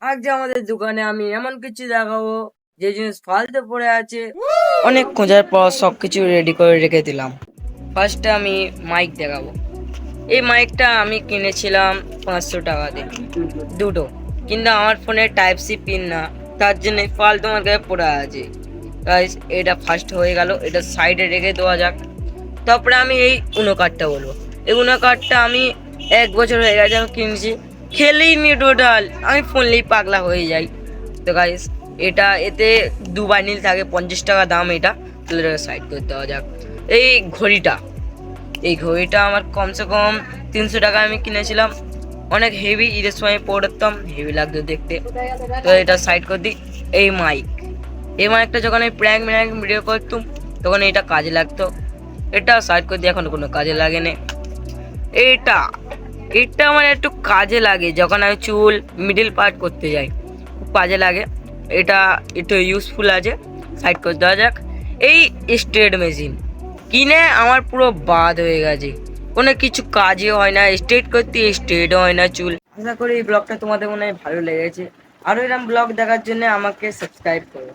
আজ যে আমাদের দোকানে আমি এমন কিছু দেখাবো যে জিনিস ফালতু পড়ে আছে। অনেক খোঁজার পর সবকিছু রেডি করে রেখে দিলাম। ফার্স্টে আমি মাইক দেখাবো। এই মাইকটা আমি কিনেছিলাম 500 টাকা দিয়ে, দুটো। কিন্তু আমার ফোনে টাইপ সি পিন না, তার জন্য ফালতু আমার কাছে পড়ে আছে। গাইস, এটা ফার্স্ট হয়ে গেল, এটা সাইডে রেখে দেওয়া যাক। তারপরে আমি এই উনো কার্ডটা বলবো। এই উনো কার্ডটা আমি 1 বছর হয়ে গেছে আমি কিনছি, খেলেই নি টোটাল। আমি ফোনলেই পাগলা হয়ে যাই। তো গাইস, এতে 2 বান্ডিল থাকে, 50 টাকা দাম। এটা সাইড করে দেওয়া যাক। এই ঘড়িটা এই ঘড়িটা আমার কমসে কম 300 টাকা আমি কিনেছিলাম। অনেক হেভি, ঈদের সময় পড়তাম, হেভি লাগতো দেখতে। তো এটা সাইড করে দিই। এই মাইকটা যখন আমি প্র্যাঙ্ক ভিডিও করতাম তখন এটা কাজে লাগতো। এটা সাইড করে দিই, এখন কোনো কাজে লাগে না। এটা এটা আমার একটু কাজে লাগে যখন আমি চুল মিডিল পার্ট করতে যাই, খুব কাজে লাগে। এটা একটু ইউজফুল আছে, সাইড করে দেওয়া যাক। এই স্ট্রেট মেশিন কিনে আমার পুরো বাদ হয়ে গেছে, কোনো কিছু কাজই হয় না, স্ট্রেট করতে স্ট্রেটও হয় না চুল। আশা করি এই ব্লগটা তোমাদের মনে হয় ভালো লেগেছে। আরও এরকম ব্লগ দেখার জন্য আমাকে সাবস্ক্রাইব করো।